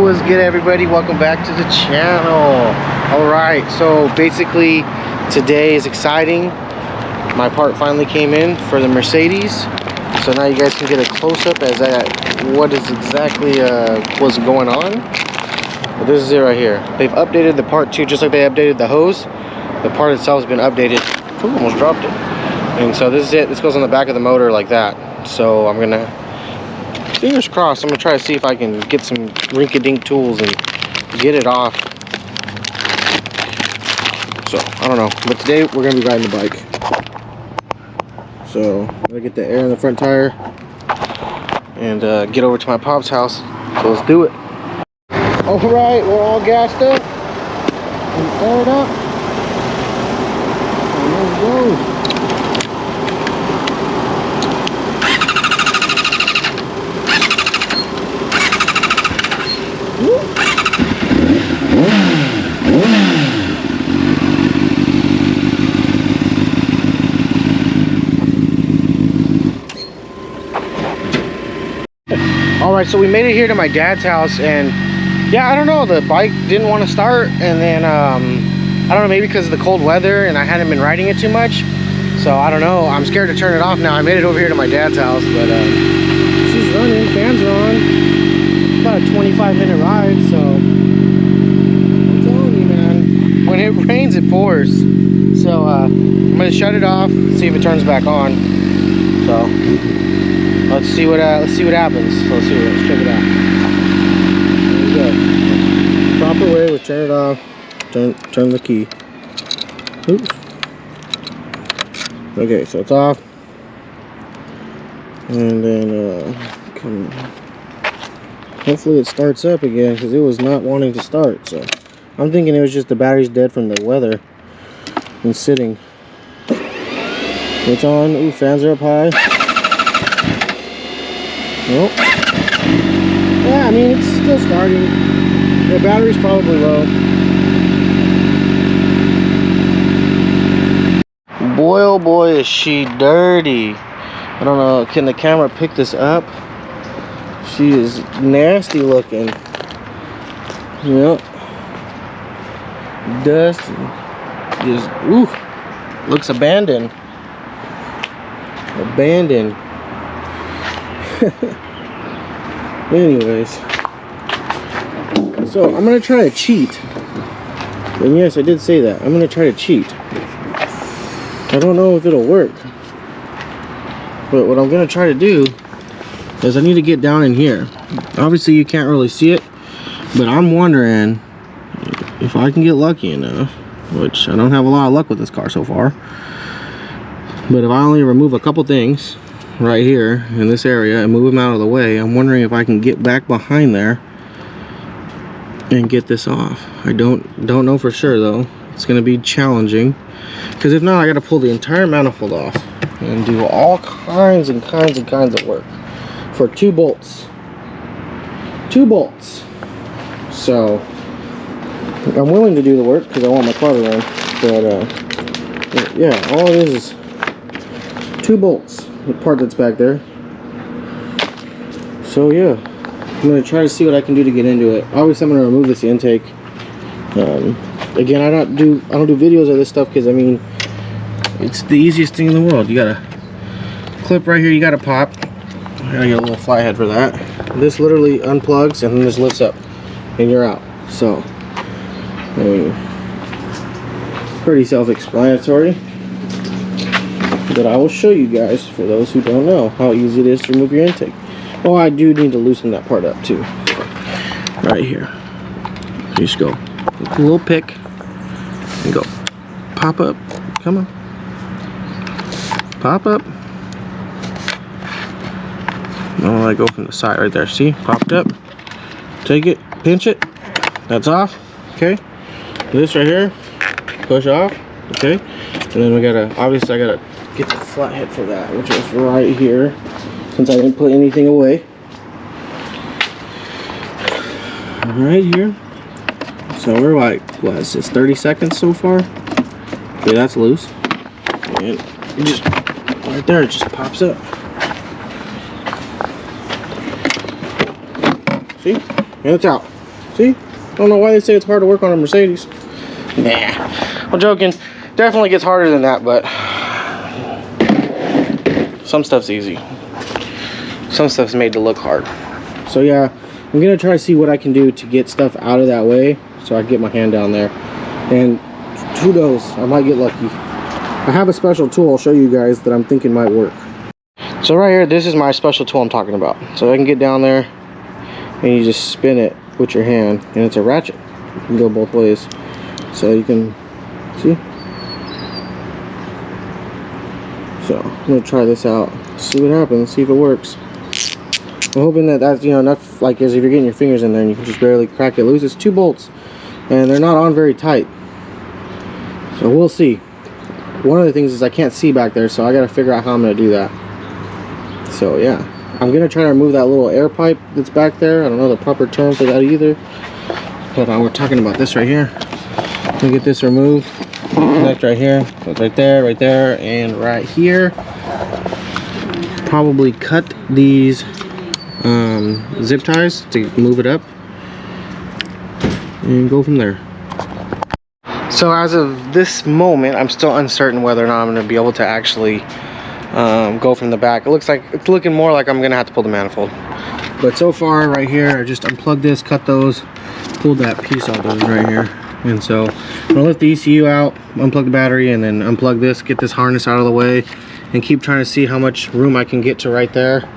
what's good, everybody? Welcome back to the channel. All right, so basically today is exciting. My part finally came in for the Mercedes, so now you guys can get a close-up as what is exactly what's going on. But this is it right here. They've updated the part too, just like they updated the hose. The part itself has been updated. Ooh, almost dropped it. And so this is it. This goes on the back of the motor like that. So I'm gonna, fingers crossed, I'm gonna try to see if I can get some rink-a-dink tools and get it off. So I don't know, but today we're gonna be riding the bike. So I'm gonna get the air in the front tire and get over to my pop's house. So let's do it. All right, we're all gassed up and aired up. And let's go. Alright, so we made it here to my dad's house, and yeah, I don't know, the bike didn't want to start, and then I don't know, maybe because of the cold weather and I hadn't been riding it too much, so I don't know. I'm scared to turn it off now. I made it over here to my dad's house, but she's running, fans are on. About a 25-minute ride, so I'm telling you, man, when it rains it pours. So I'm gonna shut it off, see if it turns back on. So let's see what happens. Let's check it out. There we go. Proper way, we'll turn it off. Turn the key. Oops. Okay, so it's off. And then hopefully it starts up again, because it was not wanting to start. So I'm thinking it was just the battery's dead from the weather and sitting. It's on. Ooh, fans are up high. Nope. Yeah, I mean, it's still starting. The battery's probably low. Boy, oh boy, is she dirty. I don't know, can the camera pick this up? She is nasty looking. Yep. Dusty. Just, ooh, looks abandoned. Abandoned. Anyways, so I'm gonna try to cheat. And yes, I did say that. I'm gonna try to cheat. I don't know if it'll work, but what I'm gonna try to do is I need to get down in here. Obviously you can't really see it, but I'm wondering if I can get lucky enough, which I don't have a lot of luck with this car so far, but if I only remove a couple things right here in this area and move them out of the way, I'm wondering if I can get back behind there and get this off. I don't know for sure though. It's gonna be challenging, because if not, I gotta pull the entire manifold off and do all kinds and kinds of work for 2 bolts. 2 bolts. So I'm willing to do the work because I want my car to run, but yeah, all it is 2 bolts. The part that's back there. So yeah, I'm gonna try to see what I can do to get into it. Obviously I'm gonna remove this intake. Again, I don't do videos of this stuff because I mean it's the easiest thing in the world. You got a clip right here, you gotta pop. I gotta get a little fly head for that. This literally unplugs and then this lifts up and you're out. So I mean, pretty self-explanatory. But I will show you guys, for those who don't know, how easy it is to remove your intake. Oh, I do need to loosen that part up too. Right here. You just go with a little pick and go pop up. Come on. Pop up. Oh, I go from the side right there. See? Popped up. Take it. Pinch it. That's off. Okay. This right here. Push off. Okay. And then we gotta, obviously I gotta get the flathead for that, which is right here, since I didn't put anything away. Right here. So we're like, what is this, 30 seconds so far? Okay, that's loose. And it just, right there, it just pops up. See? And it's out. See? I don't know why they say it's hard to work on a Mercedes. Nah, I'm joking. Definitely gets harder than that, but some stuff's easy. Some stuff's made to look hard. So yeah, I'm gonna try to see what I can do to get stuff out of that way so I can get my hand down there. And who knows, I might get lucky. I have a special tool I'll show you guys that I'm thinking might work. So right here, this is my special tool I'm talking about. So I can get down there and you just spin it with your hand, and it's a ratchet. You can go both ways. So you can see. So I'm gonna try this out, see what happens, see if it works. I'm hoping that that's, you know, enough, like as if you're getting your fingers in there and you can just barely crack it loose. It's 2 bolts and they're not on very tight. So we'll see. One of the things is I can't see back there, so I gotta figure out how I'm gonna do that. So yeah, I'm gonna try to remove that little air pipe that's back there. I don't know the proper term for that either. But we're talking about this right here. I'm gonna get this removed. Connect right here. So it's right there, and right here. Probably cut these zip ties to move it up and go from there. So as of this moment, I'm still uncertain whether or not I'm going to be able to actually go from the back. It looks like it's looking more like I'm going to have to pull the manifold. But so far right here, I just unplugged this, cut those, pulled that piece out of right here. And so I'm going to lift the ECU out, unplug the battery, and then unplug this, get this harness out of the way, and keep trying to see how much room I can get to right there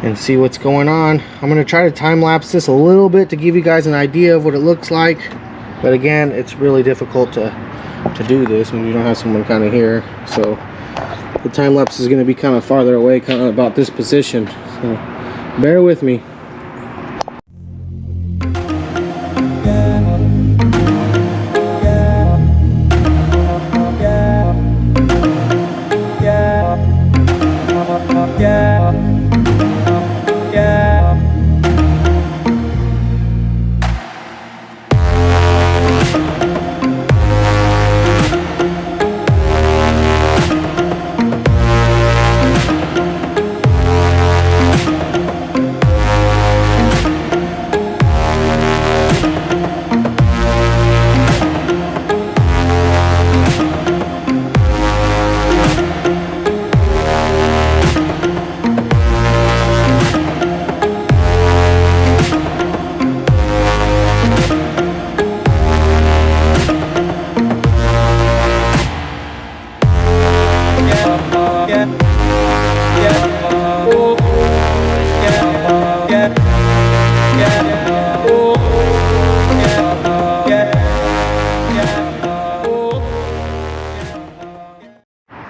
and see what's going on. I'm going to try to time lapse this a little bit to give you guys an idea of what it looks like. But again, it's really difficult to do this when you don't have someone kind of here. So the time lapse is going to be kind of farther away, kind of about this position. So bear with me.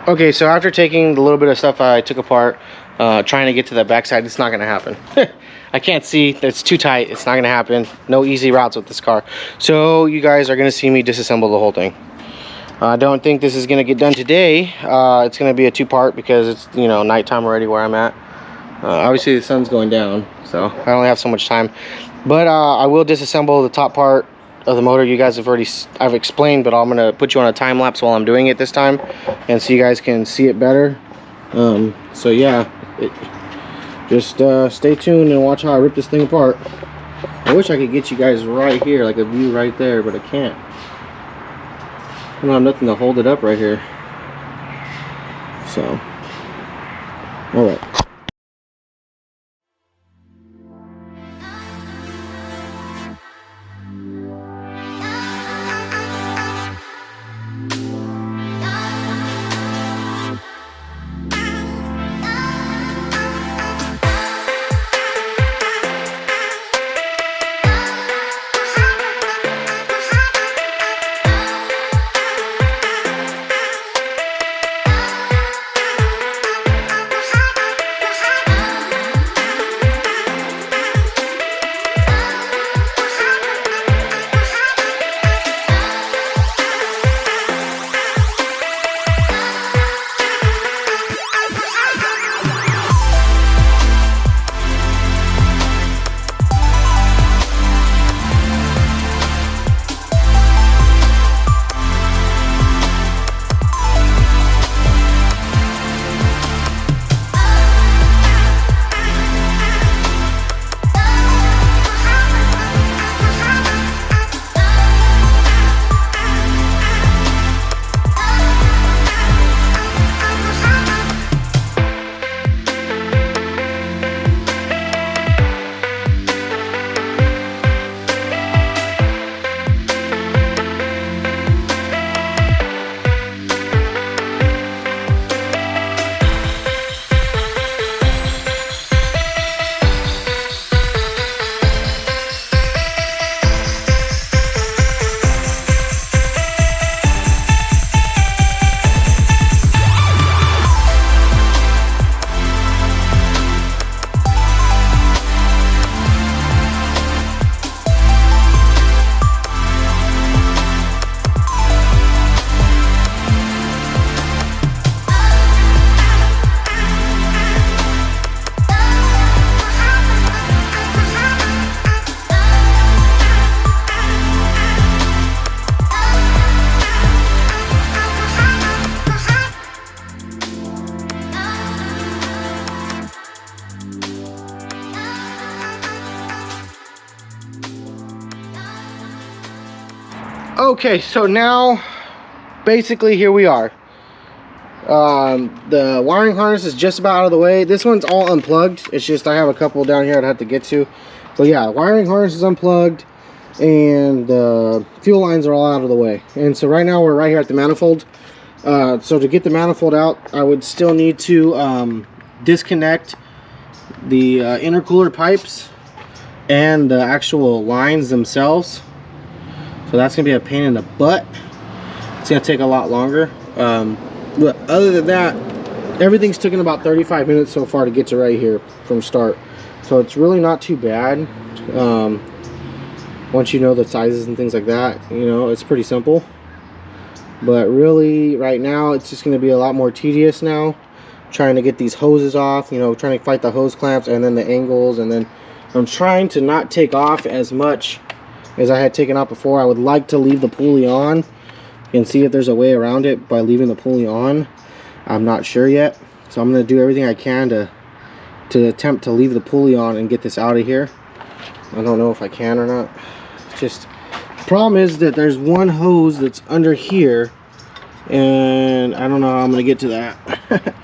Okay, so after taking the little bit of stuff I took apart, trying to get to the backside, it's not gonna happen. I can't see, it's too tight, it's not gonna happen. No easy routes with this car. So you guys are gonna see me disassemble the whole thing. I don't think this is gonna get done today. It's gonna be a 2-part because it's, you know, nighttime already where I'm at. Obviously the sun's going down, so I only have so much time. But I will disassemble the top part of the motor. You guys have already, I've explained, but I'm gonna put you on a time lapse while I'm doing it this time, and so you guys can see it better. So yeah, just stay tuned and watch how I rip this thing apart. I wish I could get you guys right here, like a view right there, but I can't. I don't have nothing to hold it up right here. So, all right. Okay, so now basically here we are. The wiring harness is just about out of the way. This one's all unplugged. It's just I have a couple down here I'd have to get to. But yeah, wiring harness is unplugged and the fuel lines are all out of the way. And so right now we're right here at the manifold. So to get the manifold out, I would still need to disconnect the intercooler pipes and the actual lines themselves. So that's gonna be a pain in the butt. It's gonna take a lot longer. But other than that, everything's taken about 35 minutes so far to get to right here from start. So it's really not too bad. Once you know the sizes and things like that, you know, it's pretty simple. But really, right now, it's just going to be a lot more tedious now. Trying to get these hoses off, you know, trying to fight the hose clamps and then the angles. And then I'm trying to not take off as much as I had taken off before. I would like to leave the pulley on and see if there's a way around it by leaving the pulley on. I'm not sure yet. So I'm going to do everything I can to attempt to leave the pulley on and get this out of here. I don't know if I can or not. Just the problem is that there's one hose that's under here and I don't know how I'm gonna get to that.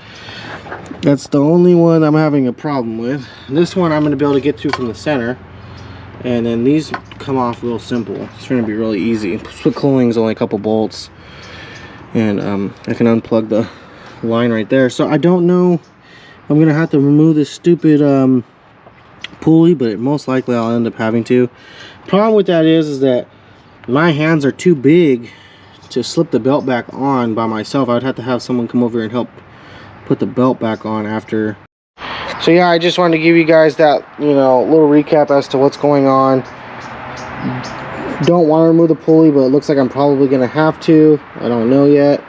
That's the only one I'm having a problem with. This one I'm gonna be able to get through from the center, and then these come off real simple. It's gonna be really easy. Split cooling is only a couple bolts, and I can unplug the line right there. So I don't know, I'm gonna have to remove this stupid pulley, but most likely I'll end up having to. Problem with that is that my hands are too big to slip the belt back on by myself. I would have to have someone come over here and help put the belt back on after. So yeah, I just wanted to give you guys that, you know, little recap as to what's going on. Don't want to remove the pulley, but it looks like I'm probably gonna have to. I don't know yet,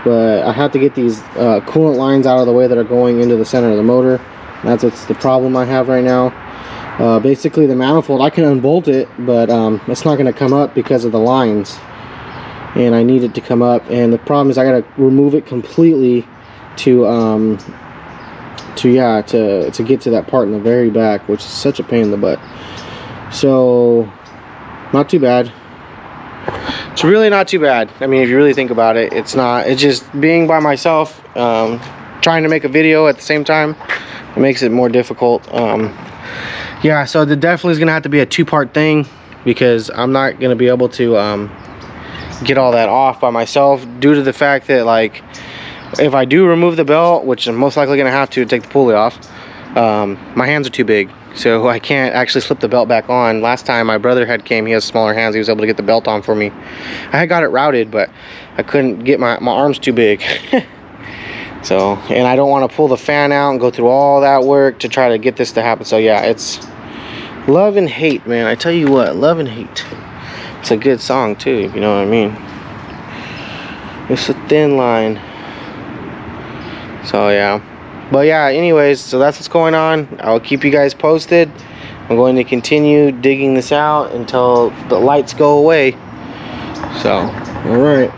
but I have to get these coolant lines out of the way that are going into the center of the motor. That's what's the problem I have right now. Basically the manifold, I can unbolt it, but it's not going to come up because of the lines, and I need it to come up. And the problem is I got to remove it completely to get to that part in the very back, which is such a pain in the butt. So not too bad. It's really not too bad. I mean, if you really think about it, it's not. It's just being by myself, trying to make a video at the same time, it makes it more difficult. Yeah, so there definitely is gonna have to be a two-part thing, because I'm not gonna be able to get all that off by myself, due to the fact that, like, if I do remove the belt, which I'm most likely gonna have to take the pulley off, my hands are too big, so I can't actually slip the belt back on. Last time my brother came, he has smaller hands, he was able to get the belt on for me. I had got it routed, but I couldn't get my arms too big. So, and I don't want to pull the fan out and go through all that work to try to get this to happen. So yeah, it's love and hate, man. I tell you what, love and hate. It's a good song too, if you know what I mean. It's a thin line. So yeah, but yeah, anyways, so that's what's going on. I'll keep you guys posted. I'm going to continue digging this out until the lights go away. So, all right.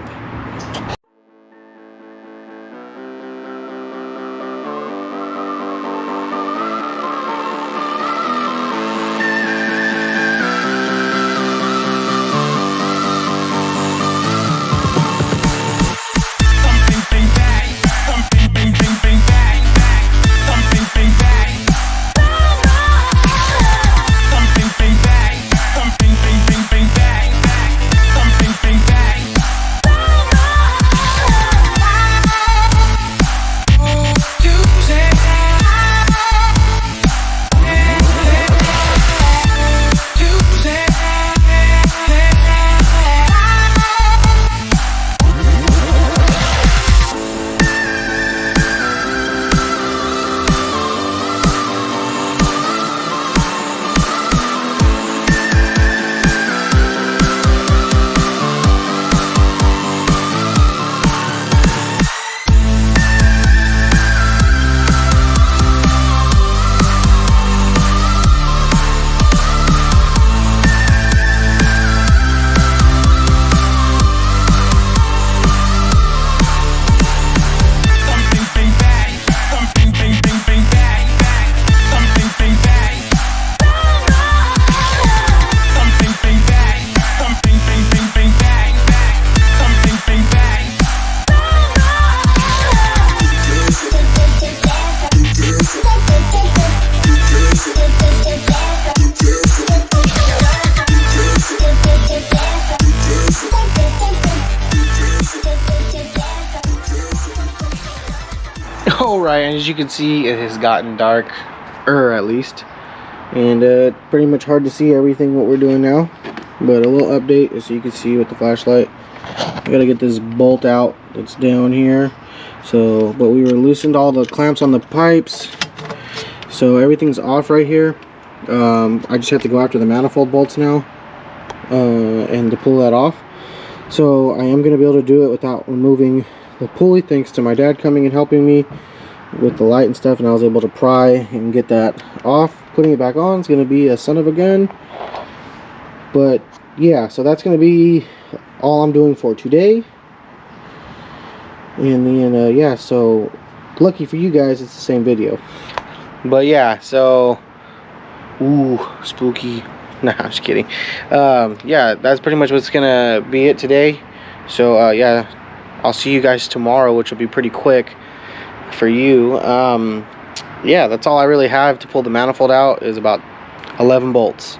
and as you can see, it has gotten darker at least, and pretty much hard to see everything what we're doing now. But a little update, as you can see with the flashlight, I gotta get this bolt out that's down here. So, but we loosened all the clamps on the pipes, so everything's off right here. I just have to go after the manifold bolts now, and to pull that off. So I am gonna be able to do it without removing the pulley, thanks to my dad coming and helping me with the light and stuff, and I was able to pry and get that off. Putting it back on is gonna be a son of a gun. But yeah, so that's gonna be all I'm doing for today. And then yeah, so lucky for you guys, it's the same video. But yeah, so ooh, spooky. Nah, I'm just kidding. Yeah, that's pretty much what's gonna be it today. So yeah, I'll see you guys tomorrow, which will be pretty quick for you. Yeah, that's all I really have to pull the manifold out, is about 11 bolts.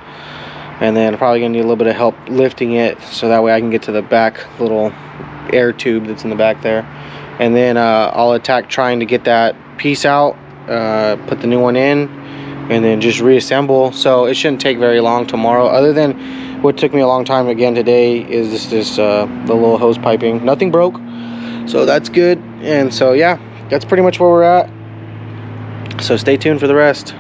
And then I'm probably gonna need a little bit of help lifting it, so that way I can get to the back little air tube that's in the back there. And then I'll attack trying to get that piece out, put the new one in, and then just reassemble. So it shouldn't take very long tomorrow, other than what took me a long time again today is this the little hose piping. Nothing broke, so that's good. And so yeah, that's pretty much where we're at. So stay tuned for the rest.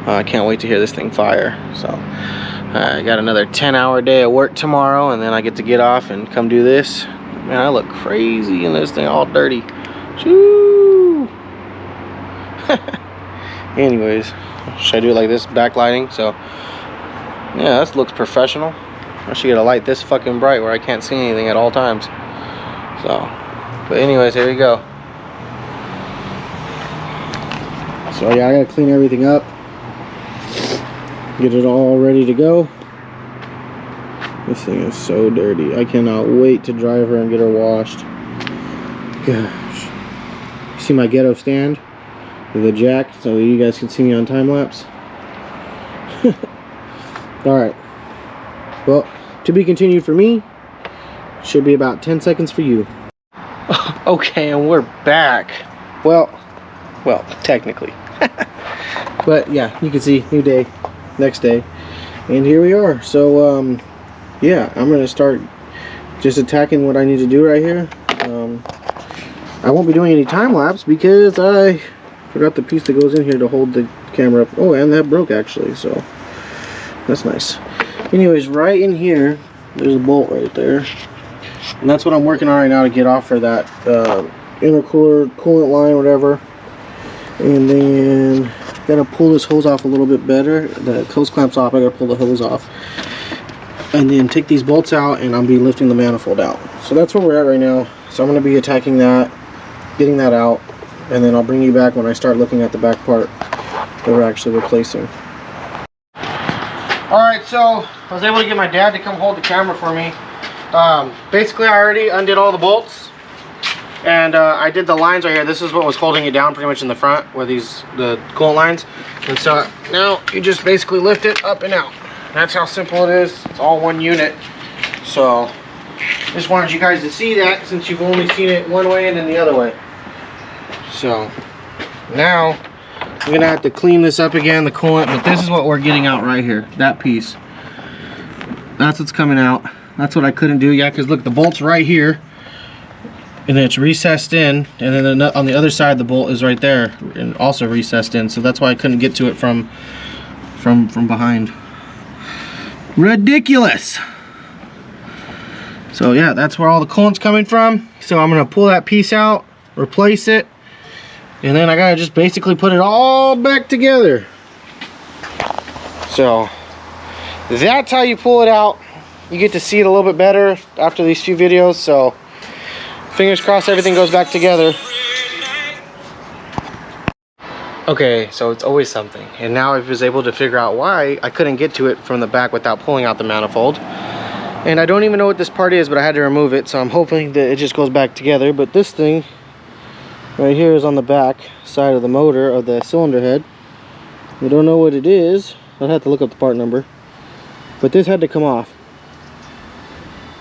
I can't wait to hear this thing fire. So I got another 10-hour day at work tomorrow, and then I get to get off and come do this. Man, I look crazy in this thing, all dirty. Shoo! Anyways, should I do it like this, backlighting? So yeah, this looks professional. I should get a light this fucking bright where I can't see anything at all times. So, but anyways, here we go. So yeah, I gotta clean everything up, get it all ready to go. This thing is so dirty. I cannot wait to drive her and get her washed. Gosh. You see my ghetto stand with the jack, so you guys can see me on time lapse. Alright. Well, to be continued for me. Should be about 10 seconds for you. Okay, and we're back. Well, technically. But yeah, you can see, new day, next day. And here we are. So, yeah, I'm gonna start just attacking what I need to do right here. I won't be doing any time lapse because I forgot the piece that goes in here to hold the camera up. Oh, and that broke actually, so that's nice. Anyways, right in here, there's a bolt right there, and that's what I'm working on right now to get off for that intercooler, coolant line, whatever. And then gotta pull this hose off a little bit better. The hose clamp's off. I gotta pull the hose off, and then take these bolts out, and I'll be lifting the manifold out. So that's where we're at right now. So I'm going to be attacking that, getting that out, and then I'll bring you back when I start looking at the back part that we're actually replacing. Alright, so I was able to get my dad to come hold the camera for me. Basically, I already undid all the bolts, and I did the lines right here. This is what was holding it down pretty much in the front, where the coolant lines. And so now you just basically lift it up and out. That's how simple it is. It's all one unit. So just wanted you guys to see that, since you've only seen it one way and then the other way. So now I'm gonna have to clean this up again, the coolant, but this is what we're getting out right here, that piece. That's what's coming out. That's what I couldn't do yet, because look, the bolt's right here, and then it's recessed in, and then on the other side the bolt is right there and also recessed in. So that's why I couldn't get to it from behind. Ridiculous. So yeah, that's where all the coolant's coming from. So I'm gonna pull that piece out, replace it, and then I gotta just basically put it all back together. So that's how you pull it out. You get to see it a little bit better after these few videos. So fingers crossed everything goes back together. Okay, so it's always something, and now I was able to figure out why I couldn't get to it from the back without pulling out the manifold. And I don't even know what this part is, but I had to remove it, so I'm hoping that it just goes back together. But this thing right here is on the back side of the motor of the cylinder head. We don't know what it is. I'd have to look up the part number, but this had to come off.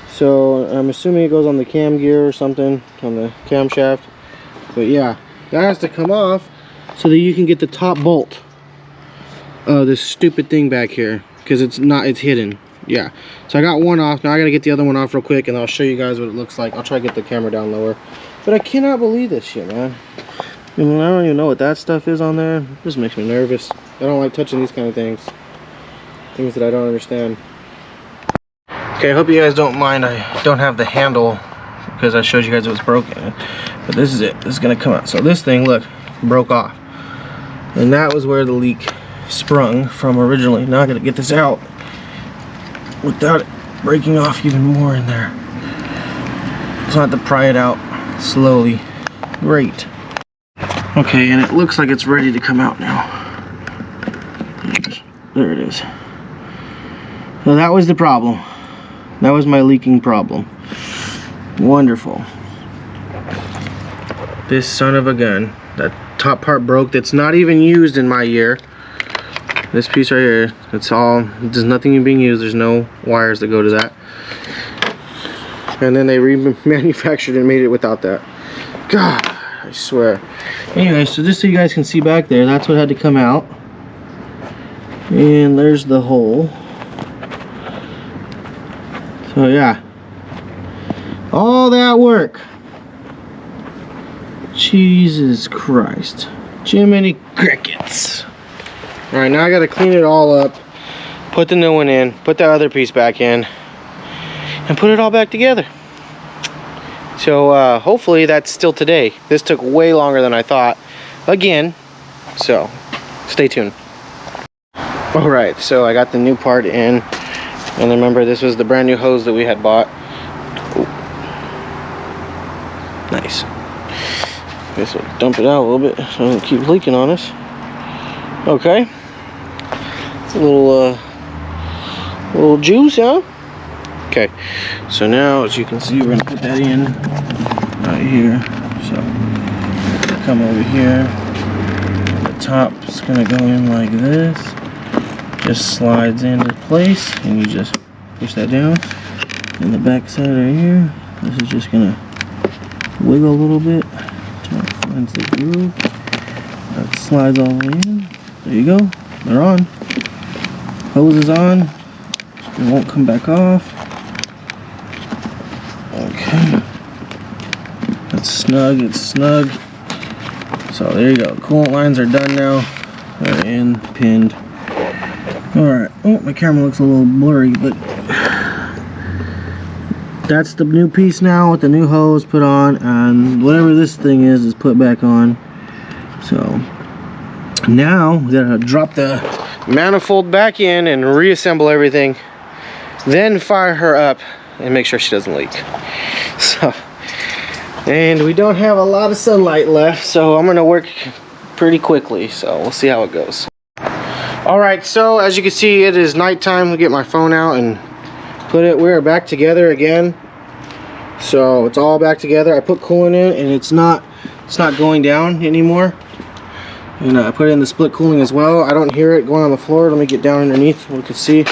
So I'm assuming it goes on the cam gear or something, on the camshaft. But yeah, that has to come off so that you can get the top bolt of this stupid thing back here, because it's hidden. Yeah, so I got one off. Now I gotta get the other one off real quick, and I'll show you guys what it looks like. I'll try to get the camera down lower, but I cannot believe this shit, man. I mean, I don't even know what that stuff is on there. This makes me nervous. I don't like touching these kind of things that I don't understand. Okay, I hope you guys don't mind. I don't have the handle because I showed you guys it was broken, but this is it. This is gonna come out. So this thing, look, broke off, and that was where the leak sprung from originally. Now I gotta get this out without it breaking off even more in there. So I have to pry it out slowly. Great. Okay, and it looks like it's ready to come out now. There it is. So that was the problem. That was my leaking problem. Wonderful. This son of a gun. That top part broke. That's not even used in my year. This piece right here, there's nothing being used. There's no wires that go to that. And then they remanufactured and made it without that. God, I swear. Anyway, so just so you guys can see back there, that's what had to come out. And there's the hole. So yeah, all that work. Jesus Christ. Jiminy Crickets. Alright, now I gotta clean it all up, put the new one in, put that other piece back in, and put it all back together. So hopefully that's still today. This took way longer than I thought. Again, so stay tuned. Alright, so I got the new part in, and remember this was the brand new hose that we had bought. Ooh. Nice. Guess we'll dump it out a little bit so it doesn't keep leaking on us. Okay. It's a little juice, huh? Okay. So now, as you can see, we're gonna put that in right here. So come over here. The top's gonna go in like this. Just slides into place, and you just push that down. And the back side right here, this is just gonna wiggle a little bit until it finds the groove. That slides all the way in. There you go. They're on. Hose is on. It won't come back off. Okay. That's snug. It's snug. So there you go. Coolant lines are done now. They're in, pinned. Alright. Oh, my camera looks a little blurry, but that's the new piece now with the new hose put on, and whatever this thing is put back on. So now we gotta drop the manifold back in and reassemble everything, then fire her up and make sure she doesn't leak. So, and we don't have a lot of sunlight left, so I'm gonna work pretty quickly, so we'll see how it goes. Alright, so as you can see, it is nighttime. We'll get my phone out and we're back together again. So it's all back together. I put coolant in, and it's not going down anymore. And I put in the split cooling as well. I don't hear it going on the floor. Let me get down underneath so we can see.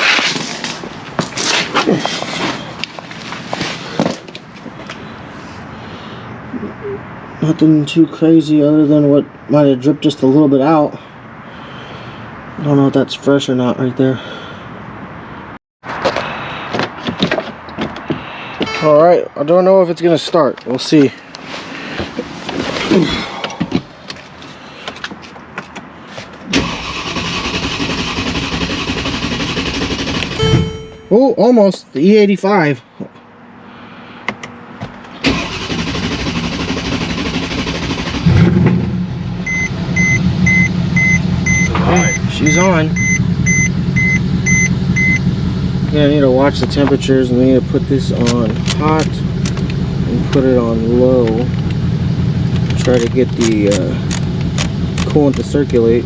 Nothing too crazy other than what might have dripped just a little bit out. I don't know if that's fresh or not right there. Alright, I don't know if it's going to start. We'll see. Oh, almost. The E85. Okay, she's on. Yeah, I need to watch the temperatures, and we need to put this on hot and put it on low. Try to get the coolant to circulate.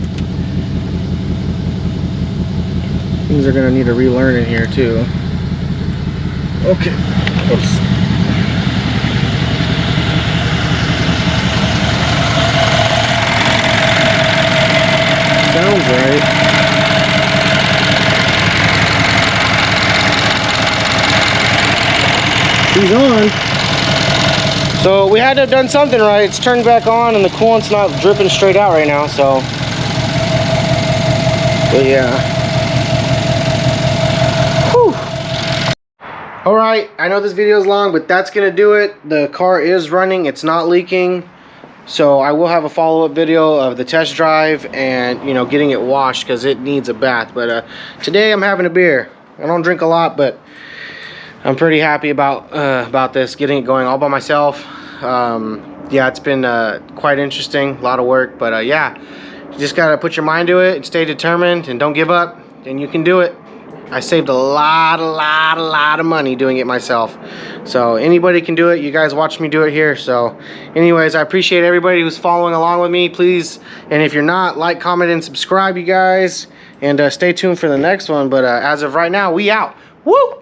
Things are gonna need to relearn in here too. Okay. Oops. Sounds right. She's on. So we had to have done something right. It's turned back on and the coolant's not dripping straight out right now, so. But yeah. Whew. All right, I know this video is long, but that's gonna do it. The car is running, it's not leaking. So I will have a follow-up video of the test drive and, you know, getting it washed because it needs a bath. But today I'm having a beer. I don't drink a lot, but I'm pretty happy about this, getting it going all by myself. Yeah, it's been quite interesting, a lot of work, but yeah, you just gotta put your mind to it and stay determined and don't give up, and you can do it. I saved a lot of money doing it myself. So anybody can do it. You guys watch me do it here. So anyways, I appreciate everybody who's following along with me. Please, and if you're not, like, comment, and subscribe, you guys. And stay tuned for the next one. But as of right now, we out. Woo!